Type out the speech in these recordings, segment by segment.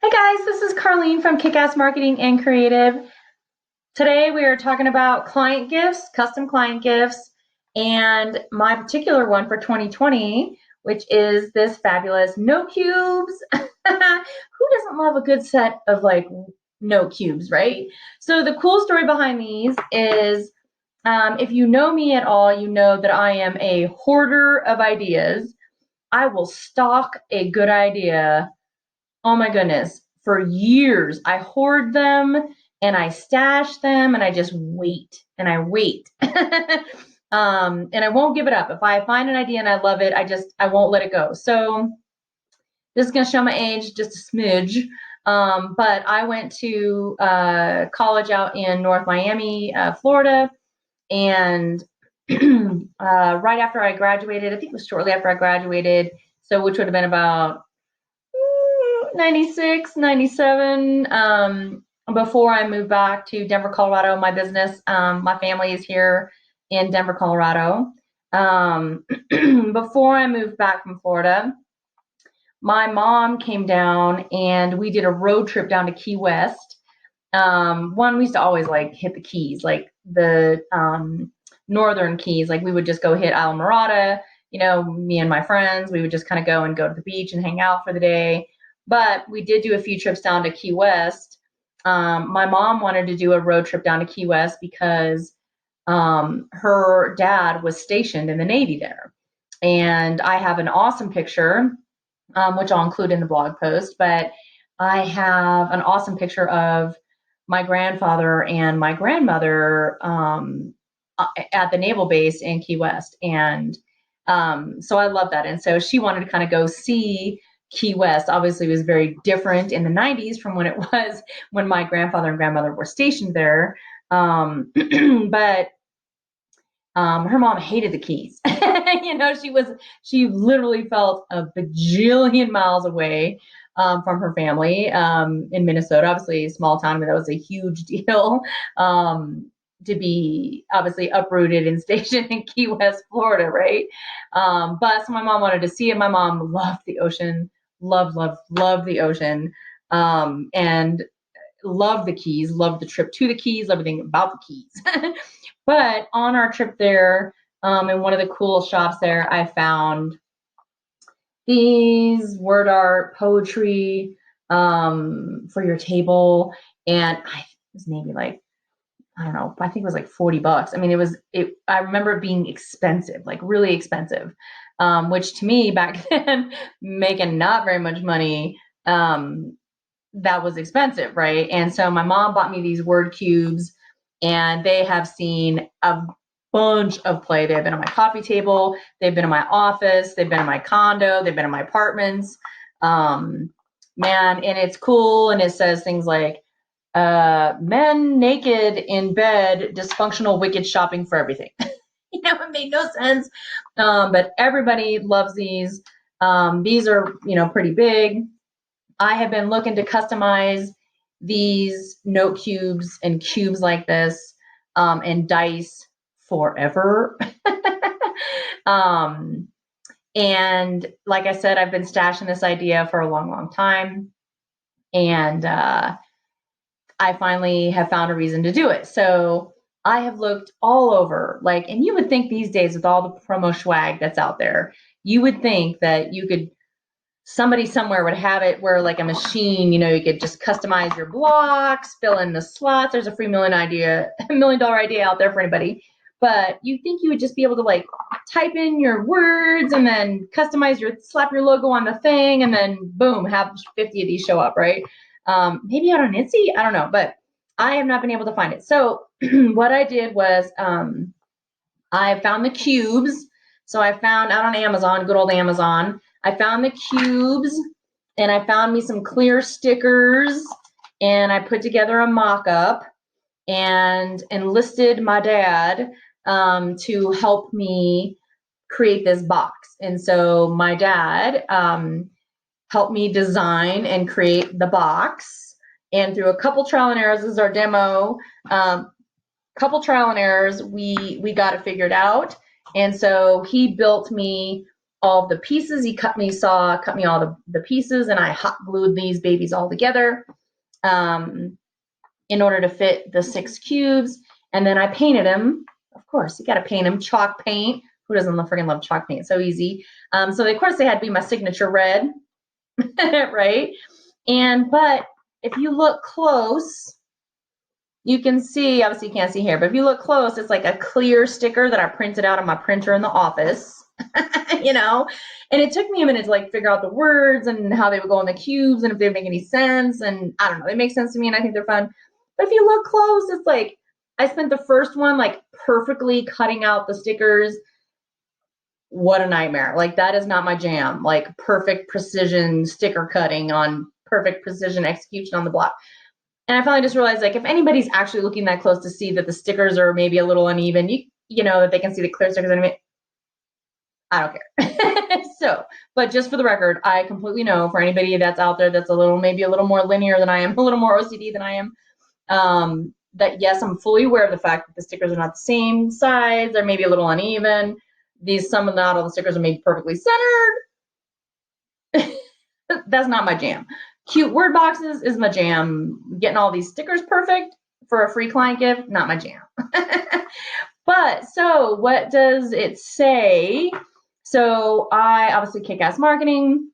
Hey guys, this is Carlene from Kickass Marketing and Creative. Today we are talking about client gifts, custom client gifts, and my particular one for 2020, which is this fabulous note cubes. Who doesn't love a good set of like note cubes, right? So the cool story behind these is if you know me at all, you know that I am a hoarder of ideas. I will stock a good idea. Oh my goodness. For years, I hoard them and I stash them and I just wait and I wait. And I won't give it up. If I find an idea and I love it, I won't let it go. So this is going to show my age just a smidge. But I went to college out in North Miami, Florida. And right after I graduated, I think it was shortly after I graduated, so which would have been about 96, 97. Before I moved back to Denver, Colorado, my business, my family is here in Denver, Colorado. Before I moved back from Florida, my mom came down and we did a road trip down to Key West. We used to always like hit the Keys, like the northern Keys. Like we would just go hit Islamorada, me and my friends, we would just kind of go to the beach and hang out for the day. But we did do a few trips down to Key West. My mom wanted to do a road trip down to Key West because her dad was stationed in the Navy there. And I have an awesome picture, which I'll include in the blog post, but I have an awesome picture of my grandfather and my grandmother at the naval base in Key West. And so I love that. And so she wanted to kind of go see Key West. Obviously, it was very different in the 90s from when it was when my grandfather and grandmother were stationed there. But her mom hated the Keys. She literally felt a bajillion miles away from her family in Minnesota. Obviously, a small town, but that was a huge deal to be obviously uprooted and stationed in Key West, Florida, right? But so my mom wanted to see it. My mom loved the ocean, loved the ocean, and loved the Keys, loved the trip to the Keys, loved everything about the Keys. But on our trip there, in one of the cool shops there, I found these word art poetry for your table, and it was maybe like, I don't know, I think it was like $40. I mean, I remember it being expensive, like really expensive, which to me back then, making not very much money, that was expensive, right? And so my mom bought me these word cubes, and they have seen a bunch of play. They've been on my coffee table, they've been in my office, they've been in my condo, they've been in my apartments. Man, and it's cool, and it says things like, men naked in bed, dysfunctional, wicked, shopping for everything. It made no sense, but everybody loves these. These are, pretty big. I have been looking to customize these note cubes and cubes like this and dice forever. um, and like I said, I've been stashing this idea for a long, long time. And I finally have found a reason to do it. So I have looked all over, and you would think these days with all the promo swag that's out there, you would think that somebody somewhere would have it where like a machine, you could just customize your blocks, fill in the slots. There's a free $1 million idea out there for anybody. But you think you would just be able to type in your words and then slap your logo on the thing and then boom, have 50 of these show up, right? Maybe out on Etsy, I don't know, but I have not been able to find it. So what I did was I found the cubes. So I found out on Amazon, good old Amazon, I found the cubes, and I found me some clear stickers, and I put together a mock-up and enlisted my dad to help me create this box. And so my dad helped me design and create the box. And through a couple trial and errors, this is our demo, couple trial and errors, we got it figured out. And so he built me all of the pieces. He cut me all the pieces, and I hot glued these babies all together in order to fit the 6 cubes. And then I painted him. Of course, you got to paint him. Chalk paint. Who doesn't freaking love chalk paint? It's so easy. So of course they had to be my signature red, right? But if you look close, you can see, obviously you can't see here, but if you look close, it's like a clear sticker that I printed out on my printer in the office, you know? And it took me a minute to like figure out the words and how they would go in the cubes and if they would make any sense. And I don't know, they make sense to me and I think they're fun. But if you look close, it's like, I spent the first one like perfectly cutting out the stickers. What a nightmare. Like that is not my jam. Like perfect precision sticker cutting on perfect precision execution on the block. And I finally just realized, like, if anybody's actually looking that close to see that the stickers are maybe a little uneven, you know, that they can see the clear stickers. I don't care. So, but just for the record, I completely know for anybody that's out there that's maybe a little more linear than I am, a little more OCD than I am, that yes, I'm fully aware of the fact that the stickers are not the same size. They're maybe a little uneven. Not all the stickers are maybe perfectly centered. That's not my jam. Cute word boxes is my jam. Getting all these stickers perfect for a free client gift, not my jam. But so what does it say? So I obviously kick-ass marketing.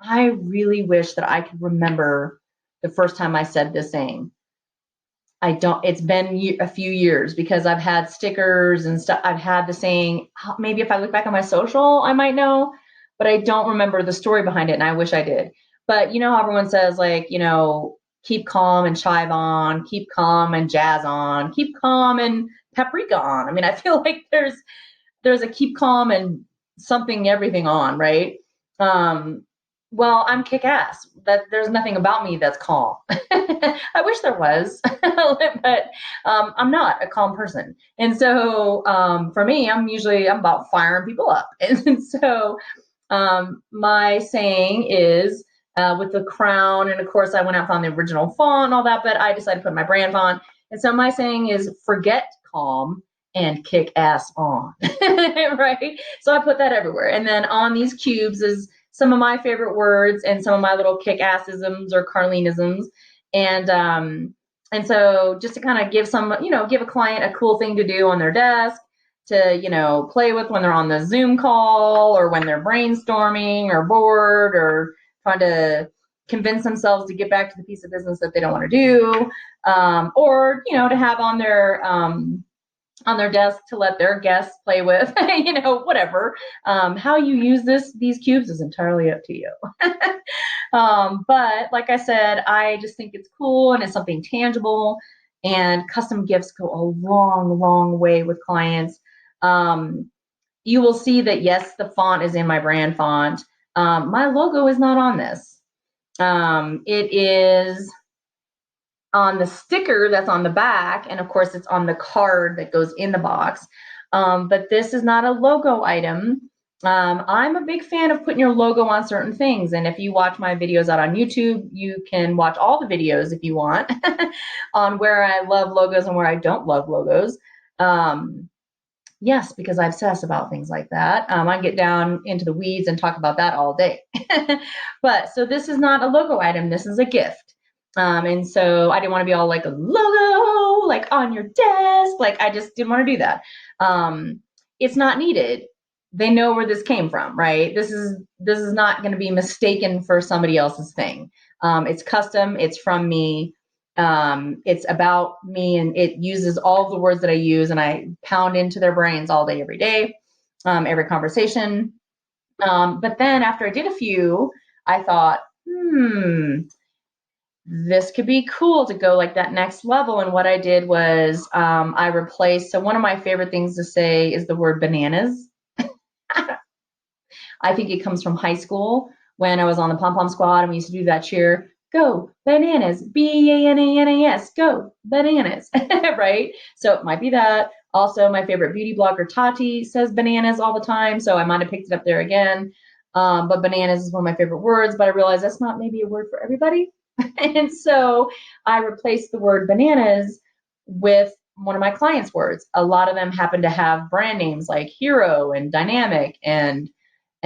I really wish that I could remember the first time I said this saying. I don't, it's been a few years because I've had stickers and stuff. I've had the saying, maybe if I look back on my social, I might know, but I don't remember the story behind it. And I wish I did. But you know how everyone says, like, you know, keep calm and chive on, keep calm and jazz on, keep calm and paprika on. I mean, I feel like there's a keep calm and something everything on, right? Well, I'm kick-ass. That there's nothing about me that's calm. I wish there was, but I'm not a calm person. And so for me, I'm about firing people up. And so my saying is with the crown, and of course I went out and found the original font and all that, but I decided to put my brand font. And so my saying is forget calm and kick ass on, right? So I put that everywhere. And then on these cubes is some of my favorite words and some of my little kick-assisms or Carlenisms. And so just to kind of give give a client a cool thing to do on their desk to, you know, play with when they're on the Zoom call or when they're brainstorming or bored or trying to convince themselves to get back to the piece of business that they don't want to do, or, you know, to have on their desk to let their guests play with, you know, whatever. How you use these cubes is entirely up to you. But like I said, I just think it's cool and it's something tangible, and custom gifts go a long, long way with clients. You will see that, yes, the font is in my brand font. My logo is not on this. It is on the sticker that's on the back, and of course it's on the card that goes in the box. But this is not a logo item. I'm a big fan of putting your logo on certain things, and if you watch my videos out on YouTube, you can watch all the videos if you want on where I love logos and where I don't love logos. Yes, because I obsess about things like that. I get down into the weeds and talk about that all day. But so this is not a logo item. This is a gift. And so I didn't want to be all like a logo, like on your desk. Like I just didn't want to do that. It's not needed. They know where this came from, right? This is not going to be mistaken for somebody else's thing. It's custom. It's from me. It's about me, and it uses all of the words that I use, and I pound into their brains all day, every day, every conversation. But then after I did a few, I thought, this could be cool to go like that next level. And what I did was I replaced, so one of my favorite things to say is the word bananas. I think it comes from high school when I was on the pom pom squad and we used to do that cheer. Go bananas, bananas, go bananas, right? So it might be that. Also, my favorite beauty blogger Tati says bananas all the time, so I might have picked it up there again. But bananas is one of my favorite words, but I realized that's not maybe a word for everybody. And so I replaced the word bananas with one of my clients' words. A lot of them happen to have brand names like Hero and Dynamic and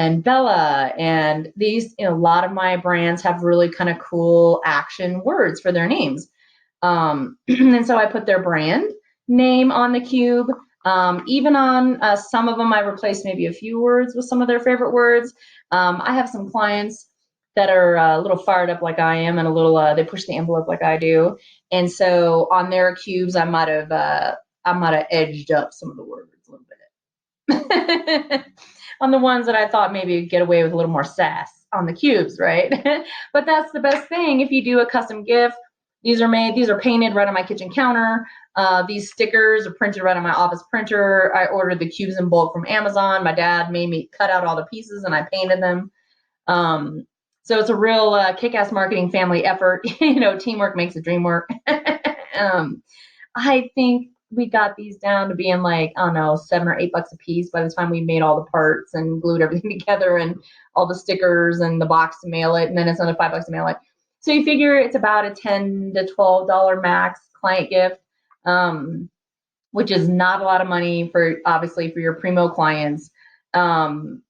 and Bella, and these, a lot of my brands have really kind of cool action words for their names. And so I put their brand name on the cube. Even on some of them, I replaced maybe a few words with some of their favorite words. I have some clients that are a little fired up like I am, and a little they push the envelope like I do. And so on their cubes, I might have edged up some of the words a little bit. On the ones that I thought maybe get away with a little more sass on the cubes, right? But that's the best thing if you do a custom gift. These are painted right on my kitchen counter. These stickers are printed right on my office printer. I ordered the cubes in bulk from Amazon. My dad made me cut out all the pieces and I painted them. So it's a real kick-ass marketing family effort. Teamwork makes the dream work. I think we got these down to being like, I don't know, $7 or $8 a piece by the time we made all the parts and glued everything together and all the stickers and the box to mail it. And then it's another $5 to mail it. So you figure it's about a $10 to $12 max client gift, which is not a lot of money for your primo clients.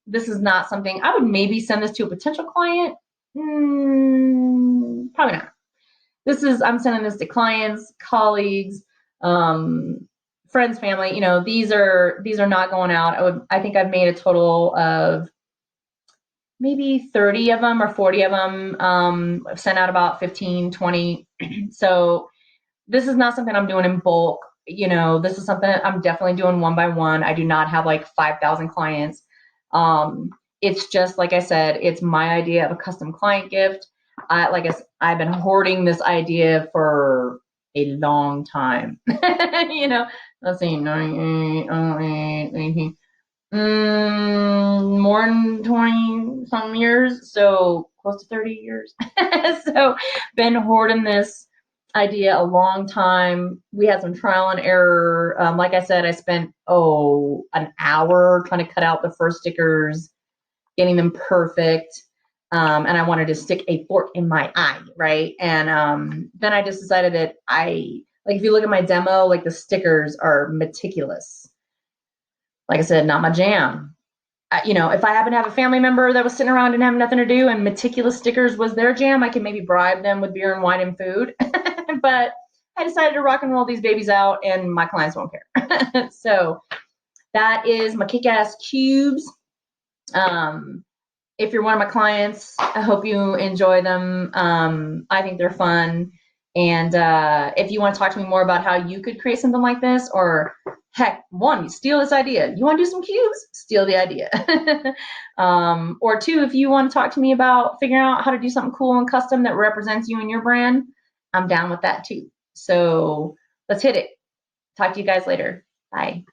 This is not something I would maybe send this to a potential client. Probably not. I'm sending this to clients, colleagues, friends, family. These are not going out. I think I've made a total of maybe 30 of them or 40 of them. I've sent out about 15, 20. So this is not something I'm doing in bulk. This is something I'm definitely doing one by one. I do not have like 5,000 clients. It's just, like I said, it's my idea of a custom client gift. I've been hoarding this idea for a long time. Let's see, 19, more than 20 some years, so close to 30 years. So been hoarding this idea a long time. We had some trial and error. Like I said, I spent an hour trying to cut out the first stickers, getting them perfect. And I wanted to stick a fork in my eye, right? And then I just decided that if you look at my demo, like the stickers are meticulous. Like I said, not my jam. If I happen to have a family member that was sitting around and having nothing to do and meticulous stickers was their jam, I could maybe bribe them with beer and wine and food. But I decided to rock and roll these babies out, and my clients won't care. So that is my kick-ass cubes. If you're one of my clients, I hope you enjoy them. I think they're fun. And if you want to talk to me more about how you could create something like this, or heck, one, steal this idea. You want to do some cubes? Steal the idea. Or two, if you want to talk to me about figuring out how to do something cool and custom that represents you and your brand, I'm down with that too. So let's hit it. Talk to you guys later. Bye.